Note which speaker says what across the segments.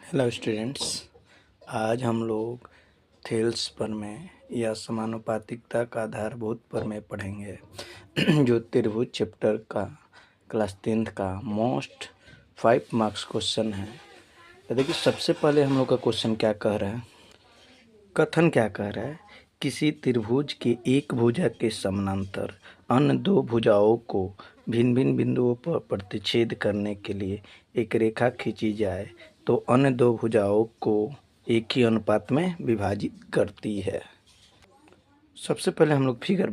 Speaker 1: Hello students, आज हम लोग थेल्स प्रमेय या समानुपातिकता का आधारभूत प्रमेय पढ़ेंगे जो त्रिभुज चैप्टर का क्लास 10th का मोस्ट 5 मार्क्स क्वेश्चन है। तो देखिए, सबसे पहले हम लोग का क्वेश्चन क्या कह रहा है, कथन क्या कह रहा है। किसी त्रिभुज के एक भुजा के समानांतर अन्य दो भुजाओं को भिन्न भिन्न बिंदुओं पर प्रतिच्छेद करने के लिए एक रेखा खींची जाए तो अन्य दो भुजाओं को एक ही अनुपात में विभाजित करती है। सबसे पहले हम लोग फिगर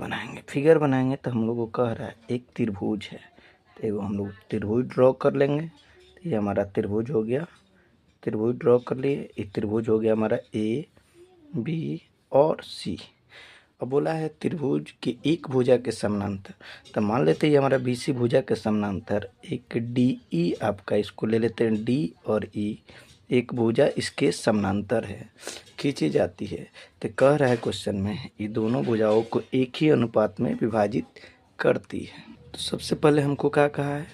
Speaker 1: बनाएंगे तो हम लोग को कह रहा है एक त्रिभुज है, तो एगो हम लोग त्रिभुज ड्रॉ कर लेंगे। तो ये हमारा त्रिभुज हो गया, त्रिभुज ड्रॉ कर लिए। एक त्रिभुज हो गया हमारा ए बी और सी। अब बोला है त्रिभुज के एक भुजा के समानांतर, तो मान लेते हैं ये हमारा बी सी भुजा के समानांतर एक डी ई, आपका इसको ले लेते हैं डी और ई, एक भुजा इसके समानांतर है, खींची जाती है। तो कह रहा है क्वेश्चन में ये दोनों भुजाओं को एक ही अनुपात में विभाजित करती है। तो सबसे पहले हमको क्या कहा है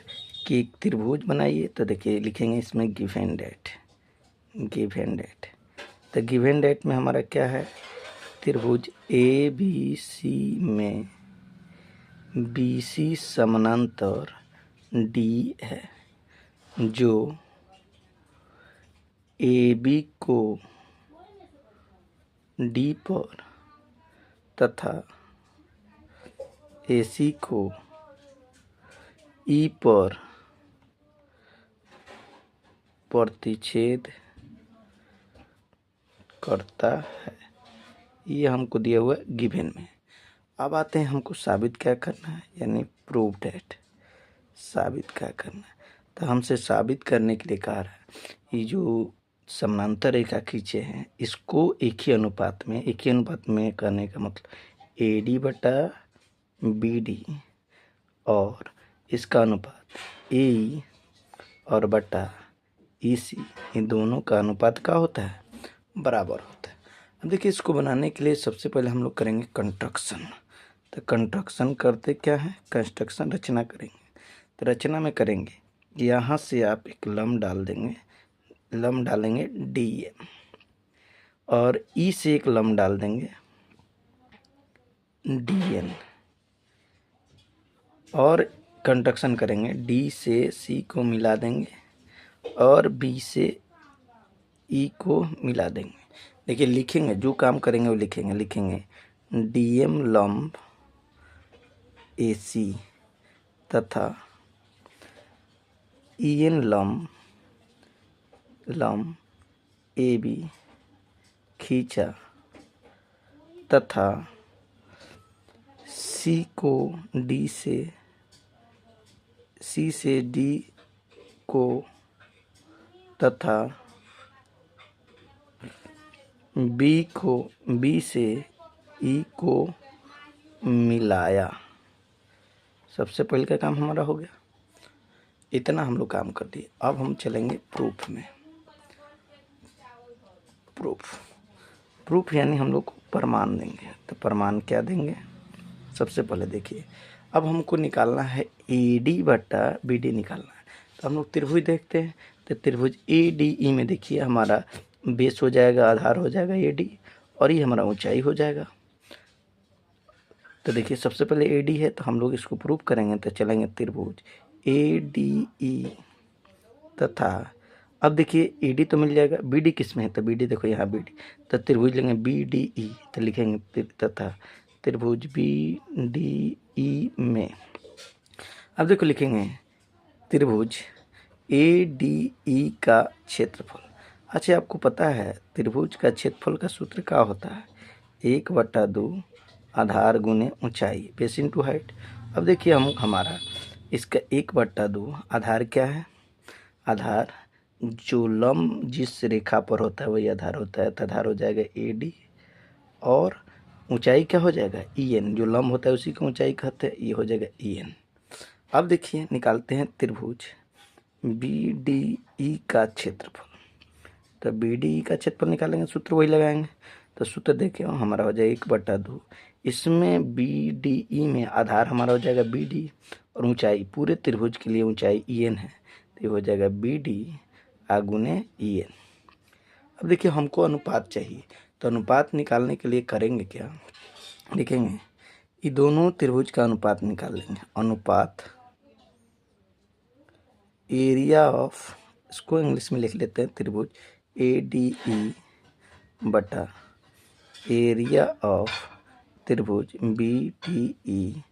Speaker 1: कि एक त्रिभुज बनाइए। तो देखिए लिखेंगे इसमें गिवन डेट, तो गिवन डेट में हमारा क्या है, त्रिभुज ए बी सी में बी सी समानांतर डी है, जो ए बी को डी पर तथा ए सी को ई पर प्रतिच्छेद करता है। ये हमको दिया हुआ गिवन में। अब आते हैं हमको साबित क्या करना है, यानी प्रूव डेट, साबित क्या करना है। तो हमसे साबित करने के लिए कहा है ये जो समानांतर रेखा खींचे हैं इसको एक ही अनुपात में करने का मतलब ए डी बटा बी डी और इसका अनुपात ए और बटा ई सी, इन दोनों का अनुपात क्या होता है, बराबर होता है। अब देखिए इसको बनाने के लिए सबसे पहले हम लोग करेंगे कंस्ट्रक्शन। तो कंस्ट्रक्शन करते क्या है, कंस्ट्रक्शन रचना करेंगे। तो रचना में करेंगे, यहाँ से आप एक लंब डाल देंगे, लंब डालेंगे डी एम, और ई से एक लंब डाल देंगे डी एन, और कंस्ट्रक्शन करेंगे डी से सी को मिला देंगे और बी से ई को मिला देंगे। देखिए लिखेंगे, जो काम करेंगे वो लिखेंगे डी एम लंब ए सी तथा ई एन लंब ए बी खींचा तथा सी को डी से, सी से डी को तथा बी को, बी से ई को मिलाया। सबसे पहले का काम हमारा हो गया, इतना हम लोग काम कर दिए। अब हम चलेंगे प्रूफ में। प्रूफ यानी हम लोग को प्रमाण देंगे। तो प्रमाण क्या देंगे, सबसे पहले देखिए अब हमको निकालना है ए डी बटा बी डी निकालना है। तो हम लोग त्रिभुज देखते हैं। तो त्रिभुज ए डी ई में देखिए हमारा बेस हो जाएगा, आधार हो जाएगा ए डी, और ये हमारा ऊंचाई हो जाएगा। तो देखिए सबसे पहले ए डी है, तो हम लोग इसको प्रूफ करेंगे। तो चलेंगे त्रिभुज ए डी ई तथा, अब देखिए ए डी तो मिल जाएगा, बी डी किस में है, तो बी डी देखो यहाँ बी डी, तो त्रिभुज लेंगे बी डी ई, तो लिखेंगे तथा त्रिभुज बी डी ई में, अब देखो लिखेंगे त्रिभुज ए डी ई का क्षेत्रफल। अच्छा, आपको पता है त्रिभुज का क्षेत्रफल का सूत्र क्या होता है, 1/2 आधार गुने ऊंचाई, बेस इंटू हाइट। अब देखिए हमारा इसका 1/2 आधार क्या है, आधार जो लंब जिस रेखा पर होता है वही आधार होता है। तो आधार हो जाएगा ए डी, और ऊंचाई क्या हो जाएगा ई एन, जो लंब होता है उसी को ऊंचाई कहते हैं, ये हो जाएगा ई एन। अब देखिए निकालते हैं त्रिभुज बी डी ई का क्षेत्रफल। तो बी डी ई का क्षेत्रफल निकालेंगे, सूत्र वही लगाएंगे। तो सूत्र देखिए हमारा हो जाएगा 1/2, इसमें बी डी ई में आधार हमारा हो जाएगा बी डी, और ऊंचाई पूरे त्रिभुज के लिए ऊंचाई ई एन है, तो ये हो जाएगा बी डी आगुने ई एन। अब देखिए हमको अनुपात चाहिए, तो अनुपात निकालने के लिए करेंगे क्या, लिखेंगे ये दोनों त्रिभुज का अनुपात निकाल लेंगे। अनुपात एरिया ऑफ, इसको इंग्लिश में लिख लेते हैं त्रिभुज ADE बटा एरिया ऑफ त्रिभुज BDE,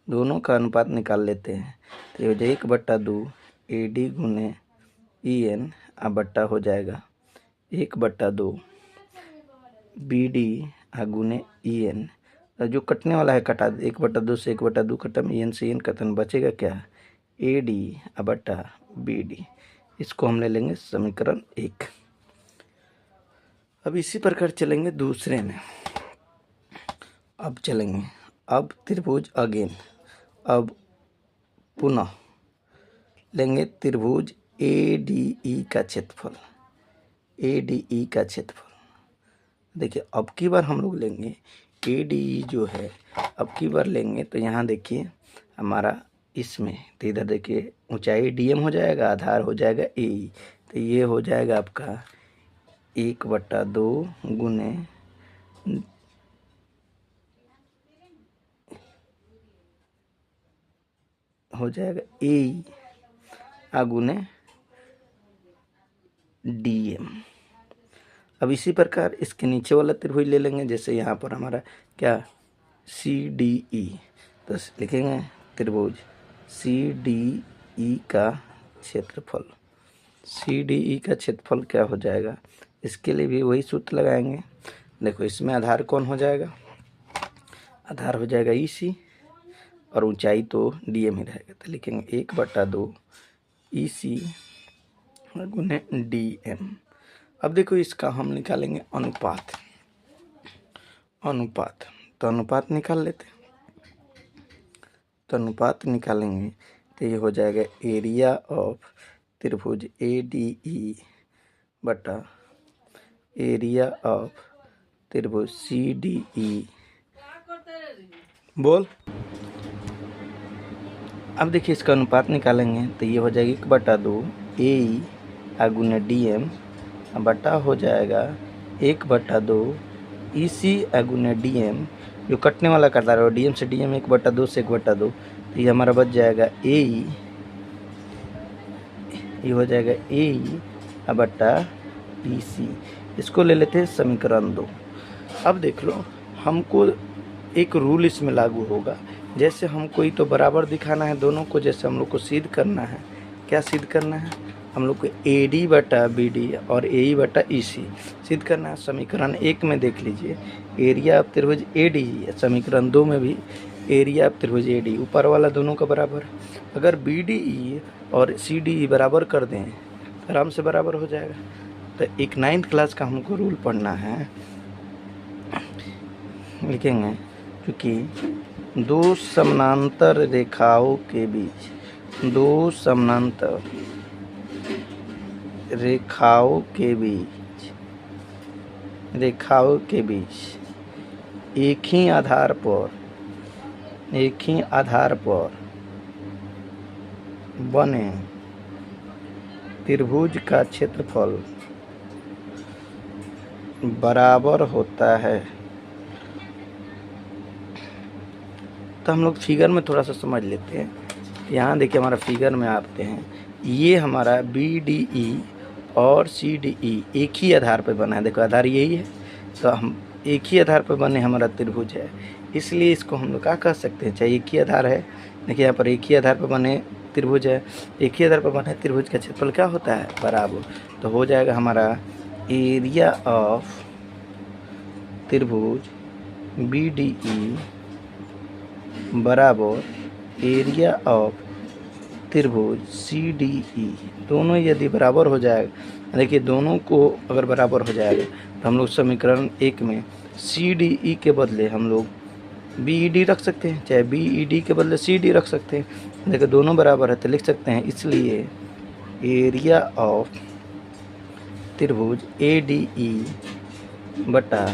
Speaker 1: दोनों का अनुपात निकाल लेते हैं। त्रिभुज 1/2 AD गुने EN बट्टा हो जाएगा 1/2 BD गुने EN, जो कटने वाला है कटा दे, 1/2 से 1/2 खत्म, EN से EN खत्म, बचेगा क्या AD बटा BD। इसको हम ले लेंगे समीकरण 1। अब इसी प्रकार चलेंगे दूसरे में। अब चलेंगे, अब त्रिभुज अगेन, अब पुनः लेंगे त्रिभुज ADE का क्षेत्रफल, ADE का क्षेत्रफल। देखिए अब की बार हम लोग लेंगे ADE जो है, अब की बार लेंगे तो यहाँ देखिए हमारा इसमें, तो इधर देखिए ऊंचाई DM हो जाएगा, आधार हो जाएगा AE, तो ये हो जाएगा आपका 1/2 गुने हो जाएगा AE गुने DM। अब इसी प्रकार इसके नीचे वाला त्रिभुज ले लेंगे, जैसे यहाँ पर हमारा क्या CDE, तो लिखेंगे त्रिभुज CDE का क्षेत्रफल। CDE का क्षेत्रफल क्या हो जाएगा, इसके लिए भी वही सूत्र लगाएंगे। देखो इसमें आधार कौन हो जाएगा, आधार हो जाएगा EC और ऊंचाई तो DM ही रहेगा, तो लिखेंगे 1/2 EC गुने DM। अब देखो इसका हम निकालेंगे अनुपात, अनुपात तो अनुपात निकाल लेते हैं। तो अनुपात निकालेंगे तो ये हो जाएगा एरिया ऑफ त्रिभुज ADE बटा एरिया ऑफ त्रिभुज CDE। बोल। अब देखिए इसका अनुपात निकालेंगे तो ये हो जाएगा 1/2 AE गुने DM बटा हो जाएगा 1/2 EC गुने DM, जो कटने वाला करता है DM से DM 1/2 से 1/2, तो ये हमारा बच जाएगा AE, ये हो जाएगा AE बटा EC। इसको ले लेते हैं समीकरण 2। अब देख लो हमको एक रूल इसमें लागू होगा, जैसे हमको ही तो बराबर दिखाना है दोनों को, जैसे हम लोग को सिद्ध करना है। क्या सिद्ध करना है, हम लोग को AD बटा BD और AE बटा EC सिद्ध करना है। समीकरण 1 में देख लीजिए एरिया ऑफ त्रिभुज ADE, समीकरण 2 में भी एरिया ऑफ त्रिभुज AD, ऊपर वाला दोनों का बराबर। अगर BDE और CDE बराबर कर दें तो आराम से बराबर हो जाएगा। तो एक 9th क्लास का हमको रूल पढ़ना है, लिखेंगे क्योंकि दो समानांतर रेखाओं के बीच, दो समानांतर रेखाओं के बीच, रेखाओं के बीच एक ही आधार पर बने त्रिभुज का क्षेत्रफल बराबर होता है। तो हम लोग फिगर में थोड़ा सा समझ लेते हैं। यहाँ देखिए हमारा फिगर में आते हैं, ये हमारा BDE और CDE एक ही आधार पर बना है। देखो आधार यही है, तो हम एक ही आधार पर बने हमारा त्रिभुज है, इसलिए इसको हम लोग क्या कह सकते हैं, चाहे एक ही आधार है। देखिए यहाँ पर एक ही आधार पर बने त्रिभुज है, एक ही आधार पर बने त्रिभुज का क्षेत्रफल क्या होता है, बराबर। तो हो जाएगा हमारा एरिया ऑफ त्रिभुज BDE बराबर एरिया ऑफ त्रिभुज CDE। दोनों यदि बराबर हो जाएगा, देखिए दोनों को अगर बराबर हो जाएगा तो हम लोग समीकरण 1 में CDE के बदले हम लोग BED रख सकते हैं, चाहे BED के बदले CD रख सकते हैं। देखिए दोनों बराबर है तो लिख सकते हैं, इसलिए एरिया ऑफ त्रिभुज ADE बटा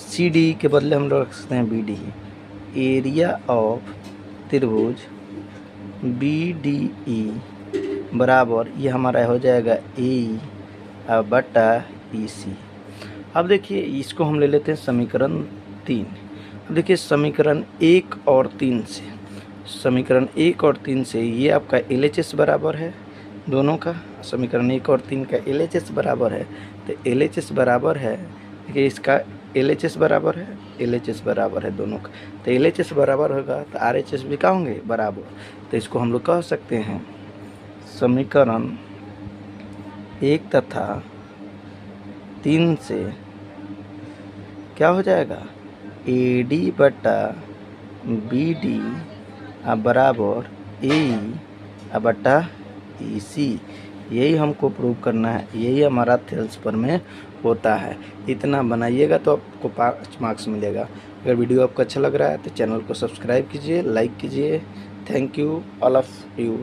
Speaker 1: CDE के बदले हम लोग रख सकते हैं BDE। एरिया ऑफ त्रिभुज BDE बराबर ये हमारा हो जाएगा AE बटा ई सी। अब देखिए इसको हम ले लेते हैं समीकरण 3। अब देखिए समीकरण 1 और 3 से, समीकरण 1 और 3 से ये आपका LHS बराबर है दोनों का, समीकरण 1 और 3 का LHS बराबर है। तो LHS बराबर है, देखिए इसका LHS बराबर है, LHS बराबर है दोनों का। तो LHS बराबर होगा तो RHS भी क्या होंगे बराबर। तो इसको हम लोग कह सकते हैं समीकरण 1 तथा 3 से क्या हो जाएगा, AD बटा BD बराबर AE बटा EC। यही हमको प्रूव करना है, यही हमारा थेल्स पर में होता है। इतना बनाइएगा तो आपको 5 मार्क्स मिलेगा। अगर वीडियो आपको अच्छा लग रहा है तो चैनल को सब्सक्राइब कीजिए, लाइक कीजिए। Thank you all of you.